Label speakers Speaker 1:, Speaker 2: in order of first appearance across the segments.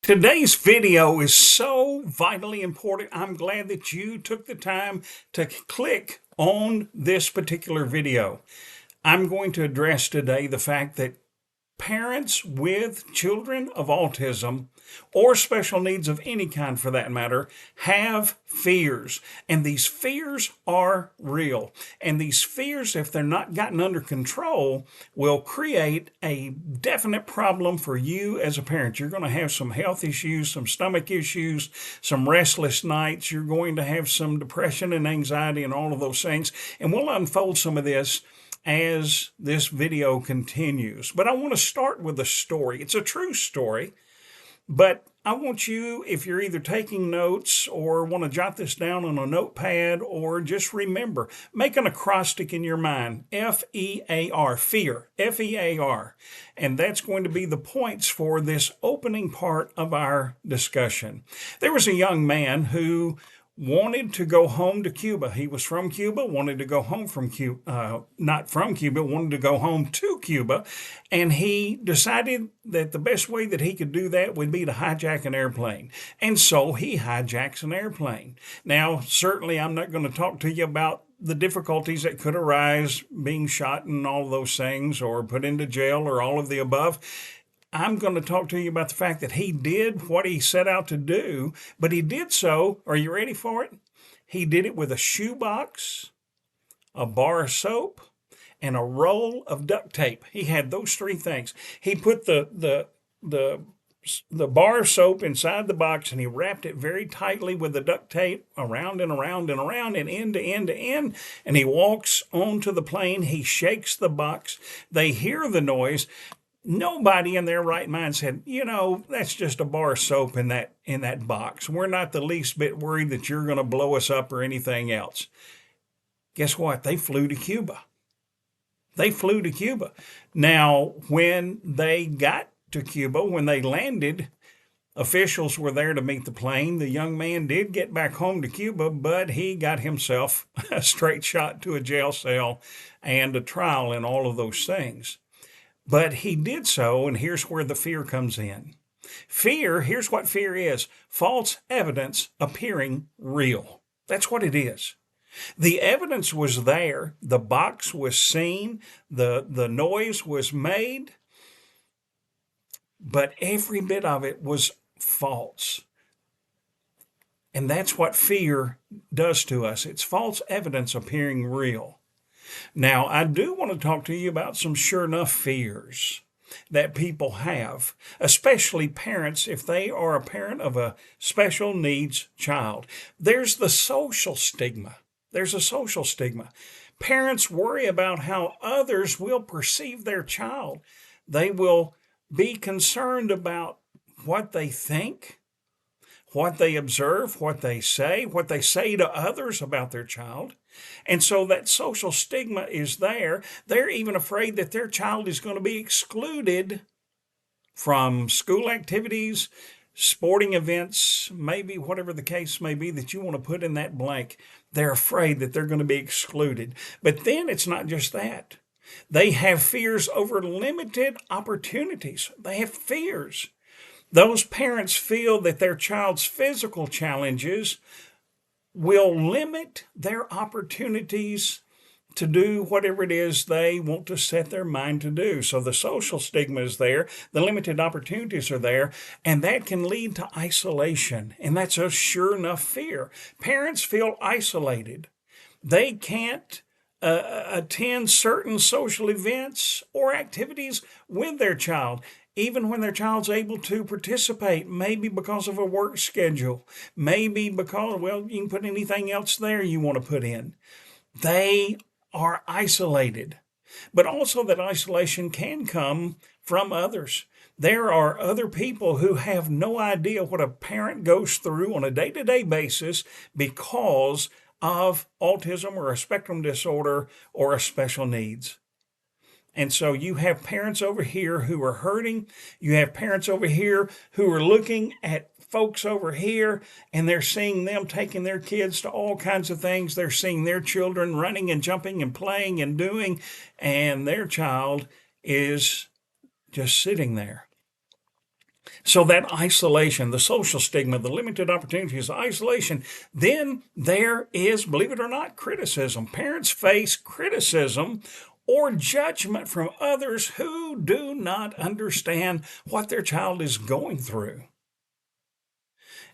Speaker 1: Today's video is so vitally important. I'm glad that you took the time to click on this particular video. I'm going to address today the fact that parents with children of autism or special needs of any kind for that matter have fears, and these fears are real, and these fears, if they're not gotten under control, will create a definite problem for you as a parent. You're going to have some health issues, some stomach issues, some restless nights. You're going to have some depression and anxiety and all of those things, and we'll unfold some of this as this video continues. But I want to start with a story. It's a true story, but I want you, if you're either taking notes or want to jot this down on a notepad, or just remember, make an acrostic in your mind, F-E-A-R, fear, F-E-A-R. And that's going to be the points for this opening part of our discussion. There was a young man who wanted to go home to Cuba. He was from Cuba, wanted to go home from Cuba, not from Cuba, wanted to go home to Cuba. And he decided that the best way that he could do that would be to hijack an airplane. And so he hijacks an airplane. Now, certainly I'm not going to talk to you about the difficulties that could arise, being shot and all of those things, or put into jail, or all of the above. I'm going to talk to you about the fact that he did what he set out to do, but he did so, are you ready for it? He did it with a shoebox, a bar of soap, and a roll of duct tape. He had those three things. He put the bar of soap inside the box, and he wrapped it very tightly with the duct tape around and around and around and end to end to end. And he walks onto the plane. He shakes the box. They hear the noise. Nobody in their right mind said, that's just a bar of soap in that box. We're not the least bit worried that you're going to blow us up or anything else. Guess what? They flew to Cuba. They flew to Cuba. Now, when they got to Cuba, when they landed, officials were there to meet the plane. The young man did get back home to Cuba, but he got himself a straight shot to a jail cell and a trial and all of those things. But he did so, and here's where the fear comes in. Fear, here's what fear is: false evidence appearing real. That's what it is. The evidence was there. The box was seen. The noise was made. But every bit of it was false. And that's what fear does to us. It's false evidence appearing real. Now, I do want to talk to you about some sure enough fears that people have, especially parents if they are a parent of a special needs child. There's the social stigma. There's a social stigma. Parents worry about how others will perceive their child. They will be concerned about what they think, what they observe, what they say to others about their child. And so that social stigma is there. They're even afraid that their child is going to be excluded from school activities, sporting events, maybe whatever the case may be that you want to put in that blank. They're afraid that they're going to be excluded. But then it's not just that. They have fears over limited opportunities. They have fears. Those parents feel that their child's physical challenges will limit their opportunities to do whatever it is they want to set their mind to do. So the social stigma is there, the limited opportunities are there, and that can lead to isolation. And that's a sure enough fear. Parents feel isolated. They can't attend certain social events or activities with their child, even when their child's able to participate, maybe because of a work schedule, maybe because, you can put anything else there you want to put in. They are isolated. But also that isolation can come from others. There are other people who have no idea what a parent goes through on a day-to-day basis because of autism or a spectrum disorder or a special needs. And so you have parents over here who are hurting. You have parents over here who are looking at folks over here, and they're seeing them taking their kids to all kinds of things. They're seeing their children running and jumping and playing and doing, and their child is just sitting there. So that isolation, the social stigma, the limited opportunities, isolation, then there is, believe it or not, criticism. Parents face criticism or judgment from others who do not understand what their child is going through.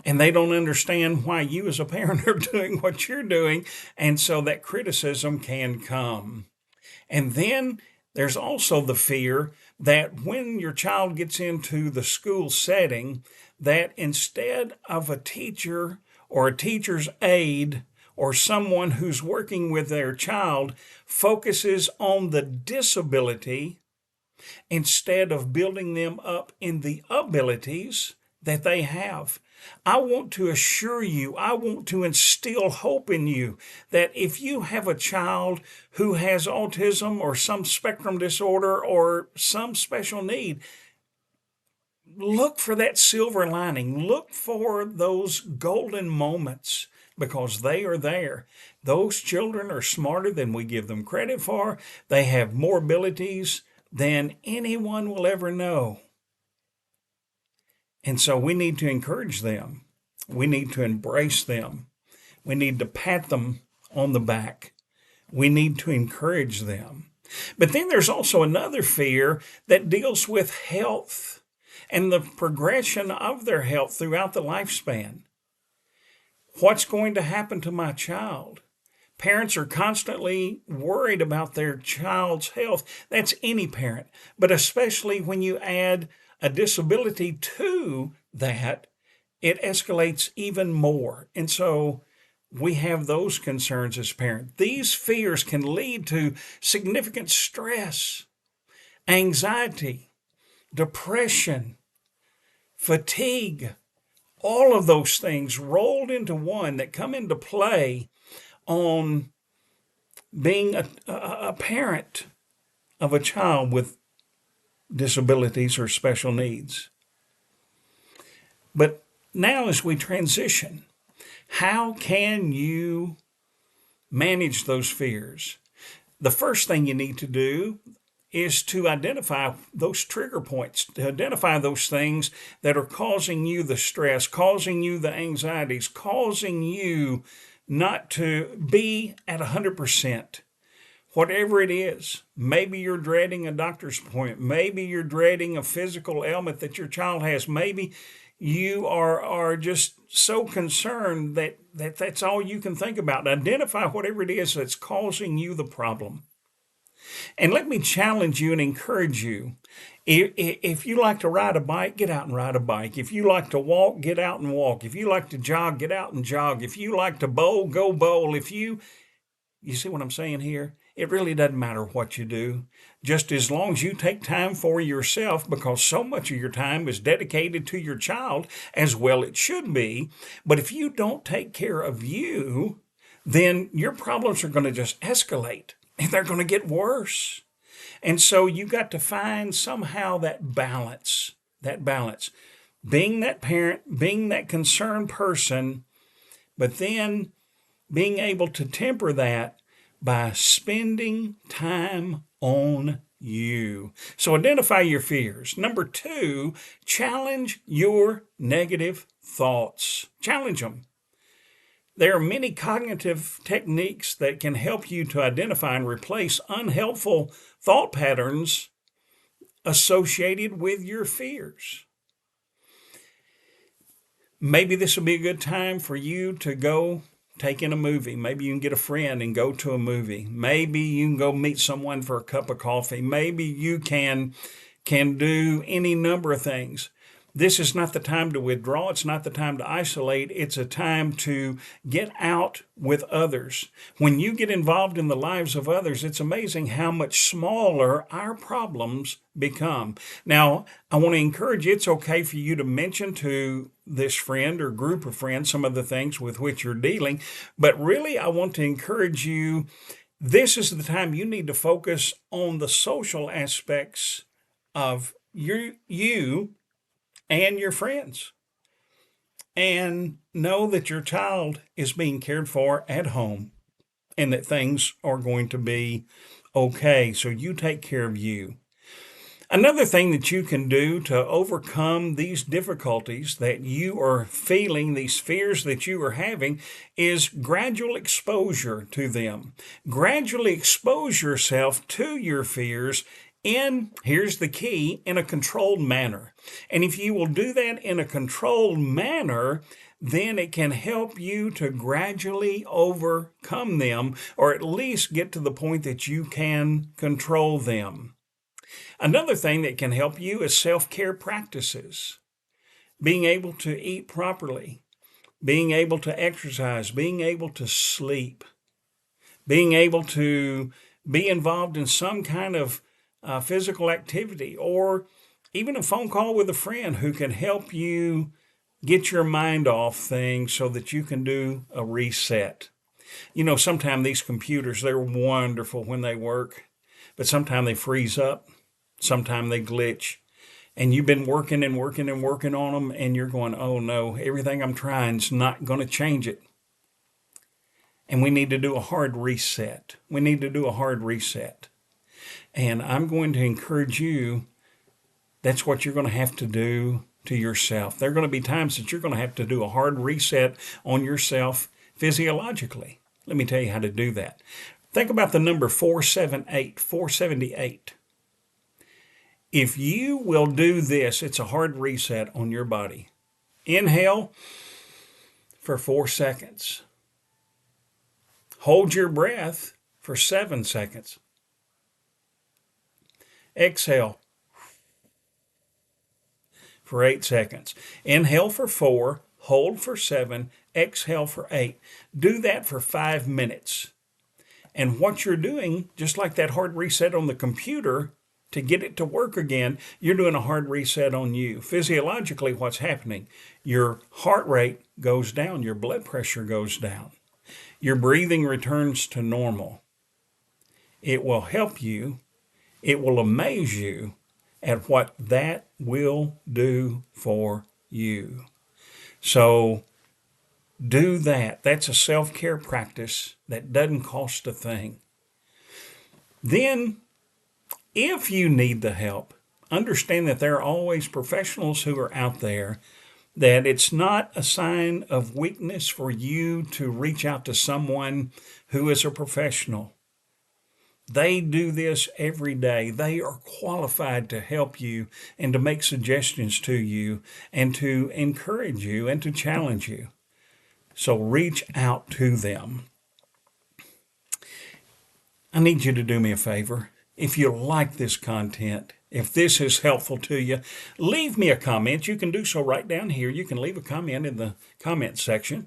Speaker 1: And they don't understand why you as a parent are doing what you're doing. And so that criticism can come. And then there's also the fear that when your child gets into the school setting, that instead of a teacher or a teacher's aide or someone who's working with their child focuses on the disability instead of building them up in the abilities that they have. I want to assure you, I want to instill hope in you that if you have a child who has autism or some spectrum disorder or some special need, look for that silver lining. Look for those golden moments because they are there. Those children are smarter than we give them credit for. They have more abilities than anyone will ever know. And so we need to encourage them. We need to embrace them. We need to pat them on the back. We need to encourage them. But then there's also another fear that deals with health and the progression of their health throughout the lifespan. What's going to happen to my child? Parents are constantly worried about their child's health. That's any parent, but especially when you add a disability to that, it escalates even more. And so we have those concerns as parents. These fears can lead to significant stress, anxiety, depression, fatigue, all of those things rolled into one that come into play on being a parent of a child with disabilities or special needs. But now as we transition, how can you manage those fears? The first thing you need to do is to identify those trigger points, to identify those things that are causing you the stress, causing you the anxieties, causing you not to be at 100%. Whatever it is, maybe you're dreading a doctor's appointment. Maybe you're dreading a physical ailment that your child has. Maybe you are just so concerned that that's all you can think about. Identify whatever it is that's causing you the problem. And let me challenge you and encourage you. If you like to ride a bike, get out and ride a bike. If you like to walk, get out and walk. If you like to jog, get out and jog. If you like to bowl, go bowl. You see what I'm saying here? It really doesn't matter what you do, just as long as you take time for yourself, because so much of your time is dedicated to your child, as well it should be. But if you don't take care of you, then your problems are going to just escalate and they're going to get worse. And so you got to find somehow that balance, being that parent, being that concerned person, but then being able to temper that by spending time on you. So identify your fears. Number 2, challenge your negative thoughts. Challenge them. There are many cognitive techniques that can help you to identify and replace unhelpful thought patterns associated with your fears. Maybe this will be a good time for you to go take in a movie. Maybe you can get a friend and go to a movie. Maybe you can go meet someone for a cup of coffee. Maybe you can do any number of things. This is not the time to withdraw. It's not the time to isolate. It's a time to get out with others. When you get involved in the lives of others, it's amazing how much smaller our problems become. Now, I want to encourage you, it's okay for you to mention to this friend or group of friends some of the things with which you're dealing, but really I want to encourage you, this is the time you need to focus on the social aspects of you and your friends, and know that your child is being cared for at home and that things are going to be okay. So you take care of you. Another thing that you can do to overcome these difficulties that you are feeling, these fears that you are having, is gradual exposure to them. Gradually expose yourself to your fears here's the key, in a controlled manner. And if you will do that in a controlled manner, then it can help you to gradually overcome them, or at least get to the point that you can control them. Another thing that can help you is self-care practices. Being able to eat properly, being able to exercise, being able to sleep, being able to be involved in some kind of physical activity, or even a phone call with a friend who can help you get your mind off things so that you can do a reset. You know, sometimes these computers, they're wonderful when they work, but sometimes they freeze up, sometimes they glitch, and you've been working and working and working on them, and you're going, oh no, everything I'm trying is not going to change it. And we need to do a hard reset. We need to do a hard reset. And I'm going to encourage you, that's what you're going to have to do to yourself. There are going to be times that you're going to have to do a hard reset on yourself physiologically. Let me tell you how to do that. Think about the number 478, 478. If you will do this, it's a hard reset on your body. Inhale for 4 seconds. Hold your breath for 7 seconds. Exhale for 8 seconds. Inhale for 4, hold for 7, exhale for 8. Do that for 5 minutes. And what you're doing, just like that hard reset on the computer, to get it to work again, you're doing a hard reset on you. Physiologically, what's happening? Your heart rate goes down, your blood pressure goes down, your breathing returns to normal. It will help you. It will amaze you at what that will do for you. So do that. That's a self-care practice that doesn't cost a thing. Then, if you need the help, understand that there are always professionals who are out there, that it's not a sign of weakness for you to reach out to someone who is a professional. They do this every day. They are qualified to help you and to make suggestions to you and to encourage you and to challenge you. So reach out to them. I need you to do me a favor. If you like this content, if this is helpful to you, leave me a comment. You can do so right down here. You can leave a comment in the comment section.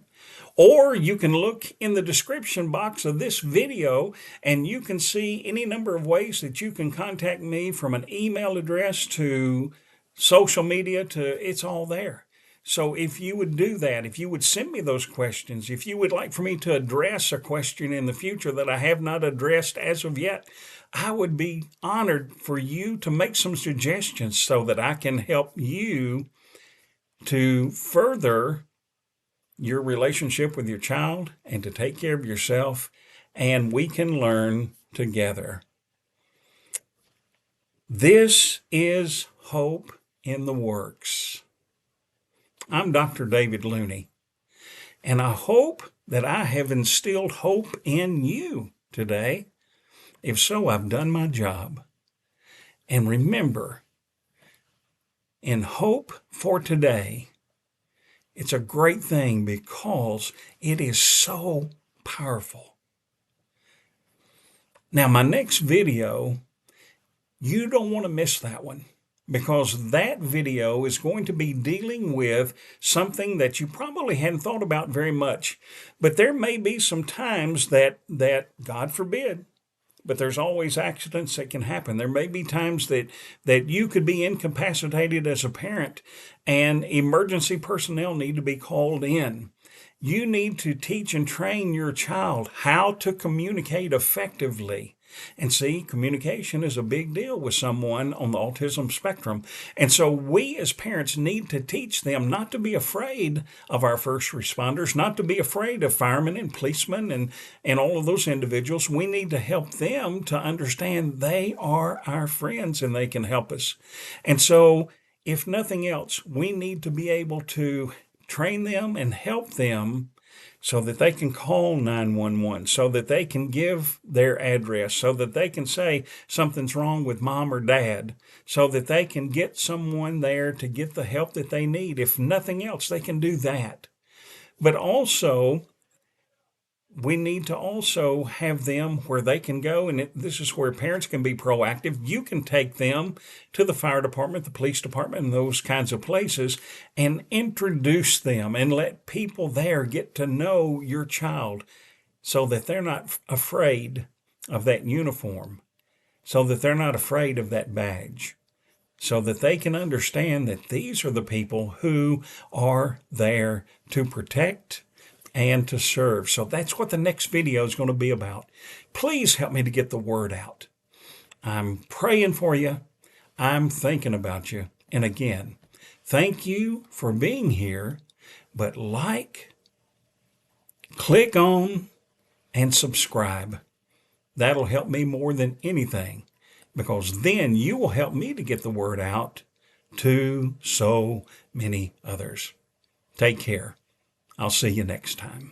Speaker 1: Or you can look in the description box of this video and you can see any number of ways that you can contact me, from an email address to social media it's all there. So if you would do that, if you would send me those questions, if you would like for me to address a question in the future that I have not addressed as of yet, I would be honored for you to make some suggestions so that I can help you to further your relationship with your child and to take care of yourself, and we can learn together. This is Hope in the Works. I'm Dr. David Looney, and I hope that I have instilled hope in you today. If so, I've done my job. And remember, in Hope for Today, it's a great thing because it is so powerful. Now, my next video, you don't want to miss that one, because that video is going to be dealing with something that you probably hadn't thought about very much. But there may be some times that God forbid, but there's always accidents that can happen. There may be times that you could be incapacitated as a parent and emergency personnel need to be called in. You need to teach and train your child how to communicate effectively. And see, communication is a big deal with someone on the autism spectrum. And so we as parents need to teach them not to be afraid of our first responders, not to be afraid of firemen and policemen and all of those individuals. We need to help them to understand they are our friends and they can help us. And so, if nothing else, we need to be able to train them and help them so that they can call 911, so that they can give their address, so that they can say something's wrong with mom or dad, so that they can get someone there to get the help that they need. If nothing else, they can do that. But also, we need to also have them where they can go, and this is where parents can be proactive. You can take them to the fire department, the police department, and those kinds of places, and introduce them and let people there get to know your child so that they're not afraid of that uniform, so that they're not afraid of that badge, so that they can understand that these are the people who are there to protect and to serve. So that's what the next video is going to be about. Please help me to get the word out. I'm praying for you. I'm thinking about you. And again, thank you for being here. But click on, and subscribe. That'll help me more than anything, because then you will help me to get the word out to so many others. Take care. I'll see you next time.